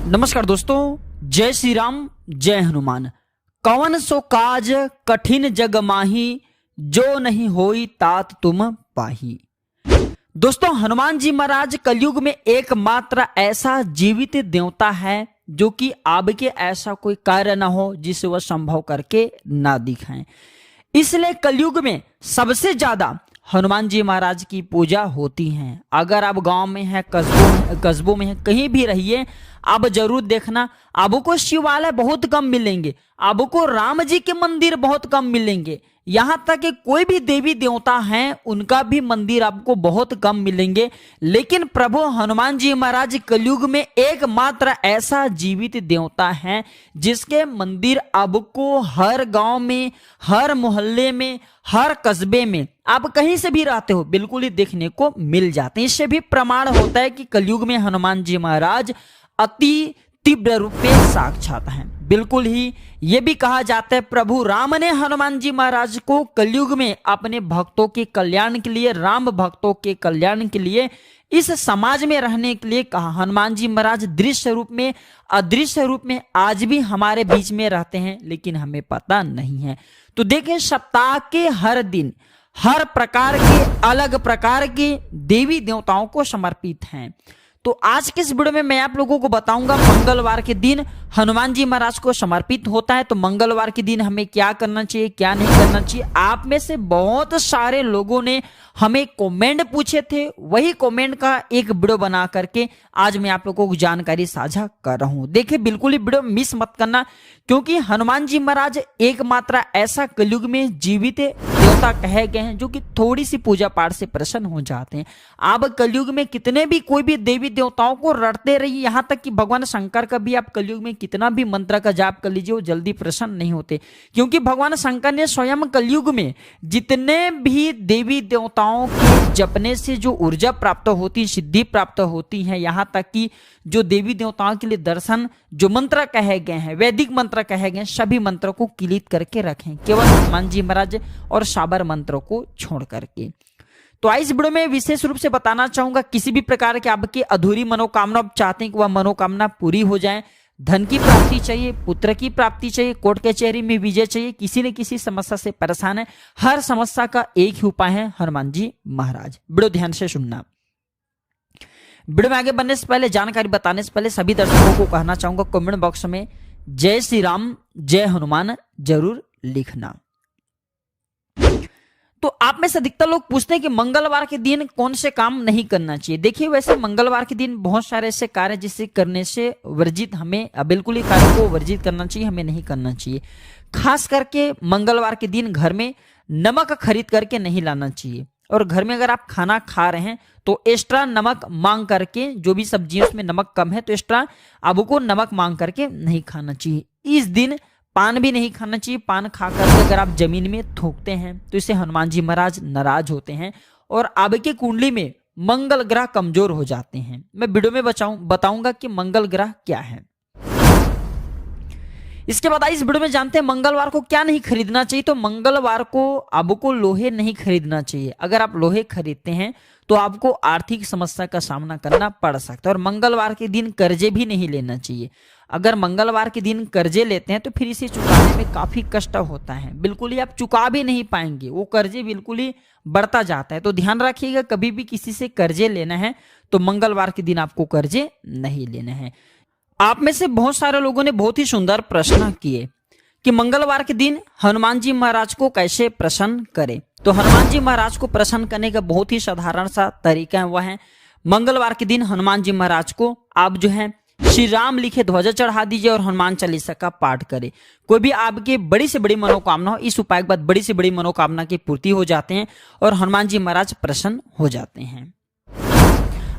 नमस्कार दोस्तों, जय श्री राम, जय हनुमान। कवन सो काज कठिन जग माही, जो नहीं होई तात तुम पाही। दोस्तों, हनुमान जी महाराज कलयुग में एकमात्र ऐसा जीवित देवता है जो कि आपके ऐसा कोई कार्य ना हो जिसे वह संभव करके ना दिखाएं। इसलिए कलयुग में सबसे ज्यादा हनुमान जी महाराज की पूजा होती है। अगर आप गांव में हैं, कस्बों में हैं, कहीं भी रहिए, आप जरूर देखना, आपको शिवालय बहुत कम मिलेंगे, आपको राम जी के मंदिर बहुत कम मिलेंगे, यहां तक कि कोई भी देवी देवता हैं उनका भी मंदिर आपको बहुत कम मिलेंगे। लेकिन प्रभु हनुमान जी महाराज कलयुग में एकमात्र ऐसा जीवित देवता है जिसके मंदिर आपको हर गांव में, हर मोहल्ले में, हर कस्बे में, आप कहीं से भी रहते हो, बिल्कुल ही देखने को मिल जाते हैं। इससे भी प्रमाण होता है कि कलयुग में हनुमान जी महाराज अति तीव्र रूप में साक्षात हैं। बिल्कुल ही ये भी कहा जाता है प्रभु राम ने हनुमान जी महाराज को कलयुग में अपने भक्तों के कल्याण के लिए, राम भक्तों के कल्याण के लिए, इस समाज में रहने के लिए कहा। हनुमान जी महाराज दृश्य रूप में, अदृश्य रूप में आज भी हमारे बीच में रहते हैं, लेकिन हमें पता नहीं है। तो देखें, सप्ताह के हर दिन हर प्रकार के, अलग प्रकार के देवी देवताओं को समर्पित हैं। तो आज के इस वीडियो में मैं आप लोगों को बताऊंगा मंगलवार के दिन हनुमान जी महाराज को समर्पित होता है। तो मंगलवार के दिन हमें क्या करना चाहिए, क्या नहीं करना चाहिए। आप में से बहुत सारे लोगों ने हमें कमेंट पूछे थे, वही कमेंट का एक वीडियो बना करके आज मैं आप लोगों को जानकारी साझा कर रहा हूं। देखिए, बिल्कुल ही वीडियो मिस मत करना, क्योंकि हनुमान जी महाराज एकमात्र ऐसा कलयुग में जीवित देवता कहे गए हैं जो कि थोड़ी सी पूजा पाठ से प्रसन्न हो जाते हैं। आप कलयुग में कितने भी कोई भी देवी देवताओं को रटते रहिए, यहां तक कि भगवान शंकर का भी आप कलयुग में कितना भी मंत्र का जाप कर लीजिए, वो जल्दी प्रसन्न नहीं होते, क्योंकि भगवान शंकर ने स्वयं कलयुग में जितने भी देवी देवताओं के जपने से जो ऊर्जा प्राप्त होती, सिद्धि प्राप्त होती है, यहां तक कि जो देवी देवताओं के लिए दर्शन, जो मंत्र कहे गए हैं, वैदिक मंत्र कहे गए हैं, सभी मंत्रों को क्लिक करके रखें, केवल हनुमान जी महाराज और साबर मंत्रों को छोड़ करके। तो इस वीडियो में विशेष रूप से बताना चाहूंगा, किसी भी प्रकार की आपकी अधूरी मनोकामना आप चाहते हैं कि वह मनोकामना पूरी हो जाए, धन की प्राप्ति चाहिए, पुत्र की प्राप्ति चाहिए, कोर्ट कचहरी में विजय चाहिए, किसी न किसी समस्या से परेशान है, हर समस्या का एक ही उपाय है हनुमान जी महाराज। वीडियो ध्यान से सुनना। वीडियो में आगे बढ़ने से पहले, जानकारी बताने से पहले सभी दर्शकों को कहना चाहूंगा, कमेंट बॉक्स में जय श्री राम, जय हनुमान जरूर लिखना। तो आप में से अधिकतर लोग पूछते हैं कि मंगलवार के दिन कौन से काम नहीं करना चाहिए। देखिए, वैसे मंगलवार के दिन बहुत सारे ऐसे कार्य जिसे करने से वर्जित, हमें बिल्कुल ही कार्य को वर्जित करना चाहिए, हमें नहीं करना चाहिए। खास करके मंगलवार के दिन घर में नमक खरीद करके नहीं लाना चाहिए, और घर में अगर आप खाना खा रहे हैं तो एक्स्ट्रा नमक मांग करके, जो भी सब्जियों उसमें नमक कम है तो एक्स्ट्रा आपको नमक मांग करके नहीं खाना चाहिए। इस दिन पान भी नहीं खाना चाहिए। पान खा करके अगर आप जमीन में थूकते हैं तो इससे हनुमान जी महाराज नाराज होते हैं और आपके कुंडली में मंगल ग्रह कमजोर हो जाते हैं। मैं वीडियो में बताऊंगा कि मंगल ग्रह क्या है। इसके बाद इस वीडियो में जानते हैं मंगलवार को क्या नहीं खरीदना चाहिए। तो मंगलवार को आपको लोहे नहीं खरीदना चाहिए। अगर आप लोहे खरीदते हैं तो आपको आर्थिक समस्या का सामना करना पड़ सकता है। और मंगलवार के दिन कर्जे भी नहीं लेना चाहिए। अगर मंगलवार के दिन कर्जे लेते हैं तो फिर इसे चुकाने में काफी कष्ट होता है, बिल्कुल ही आप चुका भी नहीं पाएंगे, वो कर्जे बिल्कुल ही बढ़ता जाता है। तो ध्यान रखिएगा, कभी भी किसी से कर्जे लेना है तो मंगलवार के दिन आपको कर्जे नहीं लेने हैं। आप में से बहुत सारे लोगों ने बहुत ही सुंदर प्रश्न किए कि मंगलवार के दिन हनुमान जी महाराज को कैसे प्रसन्न करें। तो हनुमान जी महाराज को प्रसन्न करने का बहुत ही साधारण सा तरीका है, वह है मंगलवार के दिन हनुमान जी महाराज को आप जो है श्री राम लिखे ध्वजा चढ़ा दीजिए और हनुमान चालीसा का पाठ करें। कोई भी आपकी बड़ी से बड़ी मनोकामना हो, इस उपाय के बाद बड़ी से बड़ी मनोकामना की पूर्ति हो जाते हैं और हनुमान जी महाराज प्रसन्न हो जाते हैं।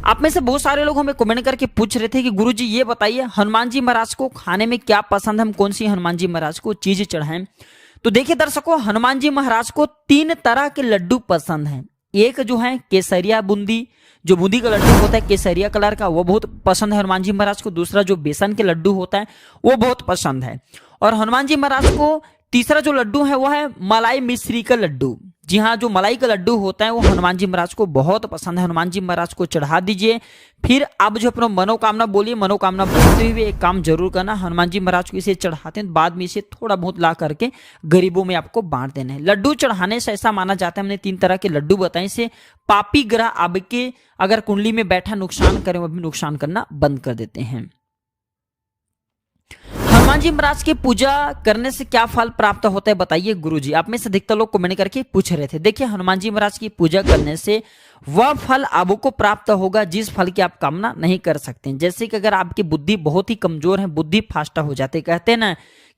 आप में से बहुत सारे लोग हमें कमेंट करके पूछ रहे थे कि गुरुजी ये बताइए हनुमान जी महाराज को खाने में क्या पसंद है, हम कौन सी हनुमान जी महाराज को चीज चढ़ाएं। तो देखिए दर्शकों, हनुमान जी महाराज को 3 तरह के लड्डू पसंद हैं। एक जो है केसरिया बूंदी, जो बूंदी का लड्डू होता है केसरिया कलर का, वो बहुत पसंद है हनुमान जी महाराज को। दूसरा जो बेसन के लड्डू होता है वो बहुत पसंद है। और हनुमान जी महाराज को तीसरा जो लड्डू है वो है मलाई मिश्री का लड्डू, जी हाँ, जो मलाई का लड्डू होता है वो हनुमान जी महाराज को बहुत पसंद है। हनुमान जी महाराज को चढ़ा दीजिए। फिर आप जो अपना मनोकामना बोलिए, मनोकामना बोलते हुए एक काम जरूर करना, हनुमान जी महाराज को इसे चढ़ाते हैं, बाद में इसे थोड़ा बहुत ला करके गरीबों में आपको बांट देना है। लड्डू चढ़ाने से ऐसा माना जाता है, हमने 3 तरह के लड्डू बताए, इसे पापी ग्रह आपके अगर कुंडली में बैठा नुकसान करे, वो भी नुकसान करना बंद कर देते हैं। हनुमान जी महाराज की पूजा करने से क्या फल प्राप्त होता है बताइए गुरुजी। आप में से अधिकतर लोग कमेंट करके पूछ रहे थे। देखिए, हनुमान जी महाराज की पूजा करने से वह फल आपको प्राप्त होगा जिस फल की आप कामना नहीं कर सकते। जैसे कि अगर आपकी बुद्धि बहुत ही कमजोर है, बुद्धि फास्टा हो जाते, कहते हैं ना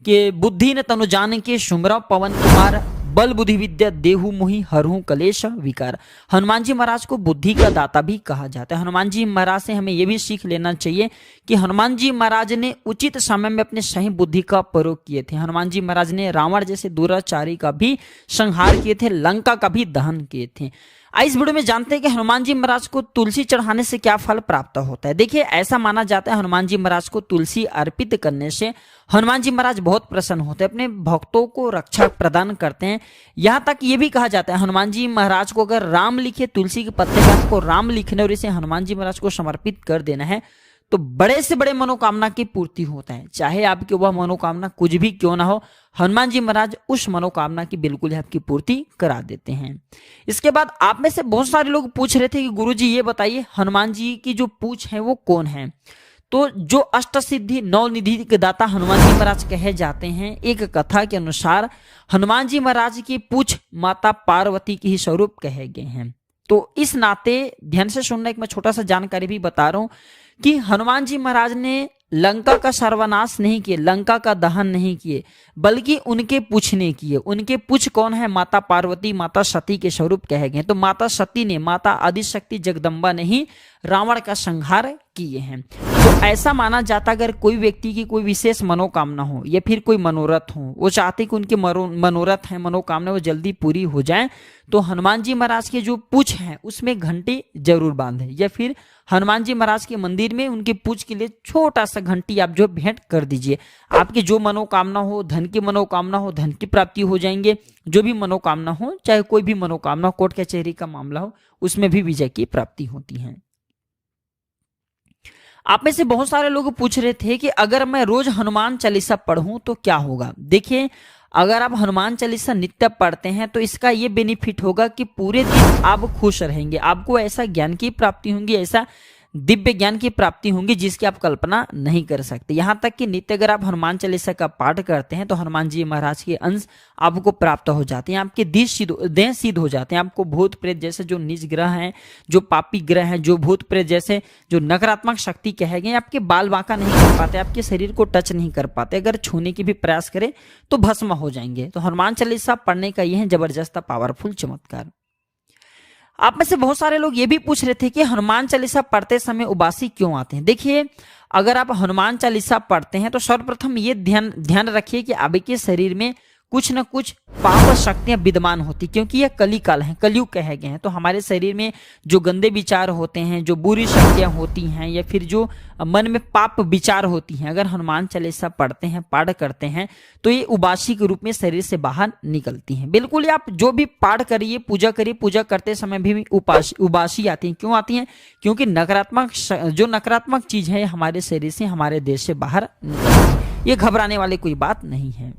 कि बुद्धि न तनु जान के सुमरौ पवन कुमार, बल बुद्धि विद्या देहु मोहि हरहु कलेश विकार। हनुमान जी महाराज को बुद्धि का दाता भी कहा जाता है। हनुमान जी महाराज से हमें यह भी सीख लेना चाहिए कि हनुमान जी महाराज ने उचित समय में अपने सही बुद्धि का प्रयोग किए थे। हनुमान जी महाराज ने रावण जैसे दुराचारी का भी संहार किए थे, लंका का भी दहन किए थे। इस वीडियो में जानते हैं कि हनुमान जी महाराज को तुलसी चढ़ाने से क्या फल प्राप्त होता है। देखिए, ऐसा माना जाता है हनुमान जी महाराज को तुलसी अर्पित करने से हनुमान जी महाराज बहुत प्रसन्न होते हैं, अपने भक्तों को रक्षा प्रदान करते हैं। यहाँ तक ये भी कहा जाता है हनुमान जी महाराज को अगर राम लिखे, तुलसी के पत्ते का आपको राम लिखने और इसे हनुमान जी महाराज को समर्पित कर देना है तो बड़े से बड़े मनोकामना की पूर्ति होता है। चाहे आपकी वह मनोकामना कुछ भी क्यों ना हो, हनुमान जी महाराज उस मनोकामना की बिल्कुल आपकी पूर्ति करा देते हैं। इसके बाद आप में से बहुत सारे लोग पूछ रहे थे कि गुरुजी ये बताइए हनुमान जी की जो पूछ है वो कौन है। तो जो अष्ट सिद्धि 9 निधि के दाता हनुमान जी महाराज कहे जाते हैं, एक कथा के अनुसार हनुमान जी महाराज की पूछ माता पार्वती की ही स्वरूप कहे गए हैं। तो इस नाते ध्यान से सुनना, एक मैं छोटा सा जानकारी भी बता रहा हूं कि हनुमान जी महाराज ने लंका का सर्वनाश नहीं किए, लंका का दहन नहीं किए, बल्कि उनके पूछ ने किए। उनके पूछ कौन है? माता पार्वती, माता सती के स्वरूप कहे गए। तो माता सती ने, माता आदिशक्ति जगदम्बा ने ही रावण का संहार किए हैं। तो ऐसा माना जाता अगर कोई व्यक्ति की कोई विशेष मनोकामना हो या फिर कोई मनोरथ हो, वो चाहते कि उनके मनोरथ है, मनोकामना वो जल्दी पूरी हो जाए, तो हनुमान जी महाराज के जो पूछ है उसमें घंटी जरूर बांधे, या फिर हनुमान जी महाराज के मंदिर में उनके पूछ के लिए छोटा सा घंटी आप जो भेंट कर दीजिए। आपकी जो मनोकामना हो, धन की मनोकामना हो, धन की प्राप्ति हो जाएंगे। जो भी मनोकामना हो, चाहे कोई भी मनोकामना, कोर्ट कचहरी का मामला हो, उसमें भी विजय की प्राप्ति होती है। आप में से बहुत सारे लोग पूछ रहे थे कि अगर मैं रोज हनुमान चालीसा पढ़ूं तो क्या होगा। देखिए, अगर आप हनुमान चालीसा नित्य पढ़ते हैं तो इसका ये बेनिफिट होगा कि पूरे दिन आप खुश रहेंगे, आपको ऐसा ज्ञान की प्राप्ति होगी, ऐसा दिव्य ज्ञान की प्राप्ति होंगी जिसकी आप कल्पना नहीं कर सकते। यहाँ तक कि नित्य अगर आप हनुमान चालीसा का पाठ करते हैं तो हनुमान जी महाराज के अंश आपको प्राप्त हो जाते हैं, आपके देह सिद्ध हो जाते हैं। आपको भूत प्रेत जैसे जो निज ग्रह हैं, जो पापी ग्रह हैं, जो भूत प्रेत जैसे जो नकारात्मक शक्ति कहे गए, आपके बाल बांका नहीं कर पाते, आपके शरीर को टच नहीं कर पाते, अगर छूने की भी प्रयास करें तो भस्म हो जाएंगे। तो हनुमान चालीसा पढ़ने का यह है जबरदस्त पावरफुल चमत्कार। आप में से बहुत सारे लोग ये भी पूछ रहे थे कि हनुमान चालीसा पढ़ते समय उबासी क्यों आते हैं। देखिए, अगर आप हनुमान चालीसा पढ़ते हैं तो सर्वप्रथम ये ध्यान रखिए कि आपके शरीर में कुछ न कुछ पाप शक्तियां विद्यमान होती, क्योंकि यह कली काल है, कलयुग कहे गए हैं। तो हमारे शरीर में जो गंदे विचार होते हैं, जो बुरी शक्तियां होती हैं, या फिर जो मन में पाप विचार होती हैं, अगर हनुमान चालीसा पढ़ते हैं, पाठ करते हैं, तो ये उबासी के रूप में शरीर से बाहर निकलती हैं। बिल्कुल, आप जो भी पाठ करिए, पूजा करिए, पूजा करते समय भी उबासी आती है। क्यों आती हैं? क्योंकि नकारात्मक चीज है हमारे शरीर से, हमारे देह से बाहर निकलती है। ये घबराने वाली कोई बात नहीं है।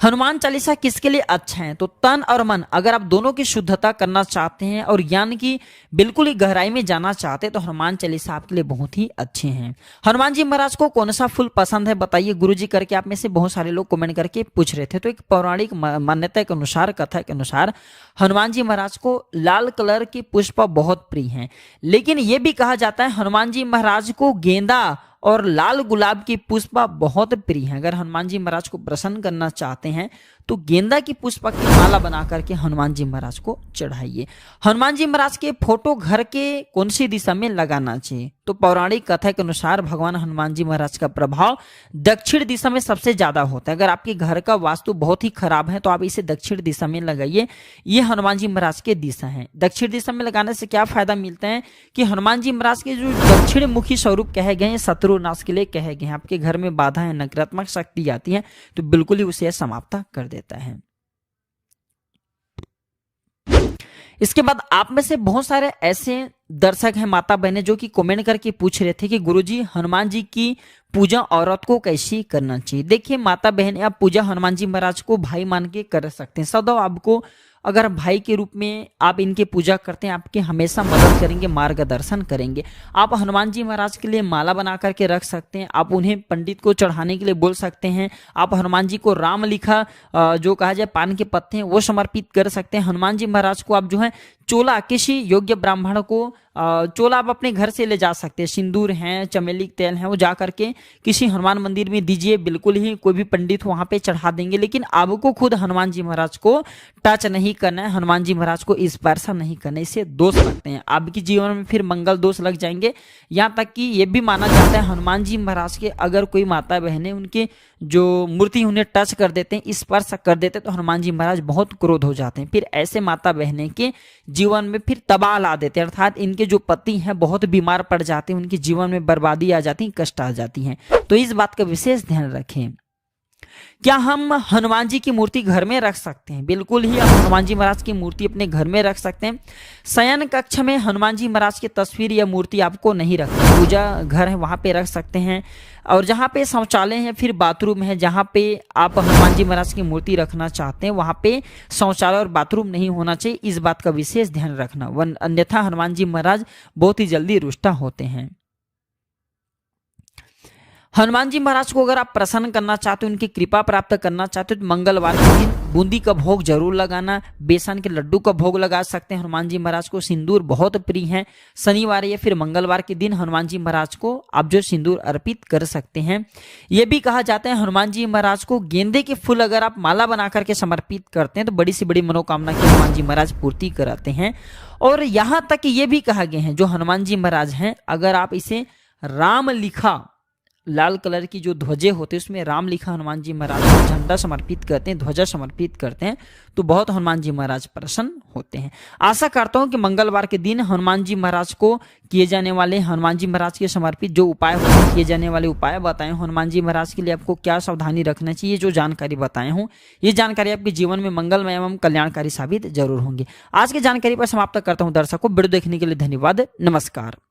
हनुमान चालीसा किसके लिए अच्छा है? तो तन और मन, अगर आप दोनों की शुद्धता करना चाहते हैं और ज्ञान की बिल्कुल ही गहराई में जाना चाहते हैं तो हनुमान चालीसा आपके लिए बहुत ही अच्छे हैं। हनुमान जी महाराज को कौन सा फूल पसंद है बताइए गुरुजी करके आप में से बहुत सारे लोग कमेंट करके पूछ रहे थे। तो एक पौराणिक मान्यता के अनुसार, कथा के अनुसार, हनुमान जी महाराज को लाल कलर की पुष्प बहुत प्रिय हैं। लेकिन यह भी कहा जाता है हनुमान जी महाराज को गेंदा और लाल गुलाब की पुष्प बहुत प्रिय है। अगर हनुमान जी महाराज को प्रसन्न करना चाहते हैं तो गेंदा की पुष्प की माला बना करके हनुमान जी महाराज को चढ़ाइए। हनुमान जी महाराज के फोटो घर के कौन सी दिशा में लगाना चाहिए? तो पौराणिक कथा के अनुसार भगवान हनुमान जी महाराज का प्रभाव दक्षिण दिशा में सबसे ज्यादा होता है। अगर आपके घर का वास्तु बहुत ही खराब है तो आप इसे दक्षिण दिशा में लगाइए। ये हनुमान जी महाराज के दिशा है। दक्षिण दिशा में लगाने से क्या फायदा मिलता है कि हनुमान जी महाराज के जो दक्षिण मुखी स्वरूप कहे गए हैं, शत्रु नाश के लिए कहे गए हैं। आपके घर में बाधा है, नकारात्मक शक्ति आती है तो बिल्कुल ही उसे समाप्त कर देता है। इसके बाद आप में से बहुत सारे ऐसे दर्शक हैं, माता बहनें, जो कि कमेंट करके पूछ रहे थे कि गुरुजी हनुमान जी की पूजा औरत को कैसी करना चाहिए। देखिए माता बहन, आप पूजा हनुमान जी महाराज को भाई मान के कर सकते हैं। सदैव आपको अगर भाई के रूप में आप इनकी पूजा करते हैं, आपके हमेशा मदद करेंगे, मार्गदर्शन करेंगे। आप हनुमान जी महाराज के लिए माला बना करके रख सकते हैं, आप उन्हें पंडित को चढ़ाने के लिए बोल सकते हैं। आप हनुमान जी को राम लिखा जो कहा जाए पान के पत्ते हैं वो समर्पित कर सकते हैं। हनुमान जी महाराज को आप जो है चोला, किसी योग्य ब्राह्मण को चोला आप अपने घर से ले जा सकते हैं। सिंदूर हैं, चमेली के तेल हैं, वो जा करके किसी हनुमान मंदिर में दीजिए, बिल्कुल ही कोई भी पंडित वहां पे चढ़ा देंगे। लेकिन आपको खुद हनुमान जी महाराज को टच नहीं करना है, हनुमान जी महाराज को स्पर्श नहीं करना है, इससे दोष लगते हैं, आपके जीवन में फिर मंगल दोष लग जाएंगे। यहाँ तक कि ये भी माना जाता है हनुमान जी महाराज के अगर कोई माता बहनें उनके जो मूर्ति उन्हें टच कर देते हैं, स्पर्श कर देते हैं, तो हनुमान जी महाराज बहुत क्रोध हो जाते हैं। फिर ऐसे माता बहनें के जीवन में फिर तबाह ला देते हैं, अर्थात इनके जो पति हैं बहुत बीमार पड़ जाते हैं, उनके जीवन में बर्बादी आ जाती है, कष्ट आ जाती हैं। तो इस बात का विशेष ध्यान रखें। क्या हम हनुमान जी की मूर्ति घर में रख सकते हैं? बिल्कुल ही, आप हनुमान जी महाराज की मूर्ति अपने घर में रख सकते हैं। शयन कक्ष में हनुमान जी महाराज की तस्वीर या मूर्ति आपको नहीं रखनी, पूजा घर है वहां पे रख सकते हैं। और जहाँ पे शौचालय है, फिर बाथरूम है, जहाँ पे आप हनुमान जी महाराज की मूर्ति रखना चाहते हैं वहां पे शौचालय और बाथरूम नहीं होना चाहिए, इस बात का विशेष ध्यान रखना, अन्यथा हनुमान जी महाराज बहुत ही जल्दी रुष्ट होते हैं। हनुमान जी महाराज को अगर आप प्रसन्न करना चाहते हो, उनकी कृपा प्राप्त करना चाहते हो, तो मंगलवार के दिन बूंदी का भोग जरूर लगाना, बेसन के लड्डू का भोग लगा सकते हैं। हनुमान जी महाराज को सिंदूर बहुत प्रिय है। शनिवार या फिर मंगलवार के दिन हनुमान जी महाराज को आप जो सिंदूर अर्पित कर सकते हैं। यह भी कहा जाता है हनुमान जी महाराज को गेंदे के फूल अगर आप माला बना करके समर्पित करते हैं तो बड़ी से बड़ी मनोकामना की हनुमान जी महाराज पूर्ति कराते हैं। और यहाँ तक ये भी कहा गया है जो हनुमान जी महाराज हैं, अगर आप इसे राम लिखा लाल कलर की जो ध्वजे होते हैं उसमें राम लिखा हनुमान जी महाराज को झंडा समर्पित करते हैं, ध्वजा समर्पित करते हैं, तो बहुत हनुमान जी महाराज प्रसन्न होते हैं। आशा करता हूं कि मंगलवार के दिन हनुमान जी महाराज को किए जाने वाले, हनुमान जी महाराज के समर्पित जो उपाय होते हैं, किए जाने वाले उपाय बताए। हनुमान जी महाराज के लिए आपको क्या सावधानी रखना चाहिए, जो जानकारी बताए हूँ, ये जानकारी आपके जीवन में मंगलमय एवं कल्याणकारी साबित जरूर होंगे। आज की जानकारी पर समाप्त करता हूँ दर्शकों। वीडियो देखने के लिए धन्यवाद। नमस्कार।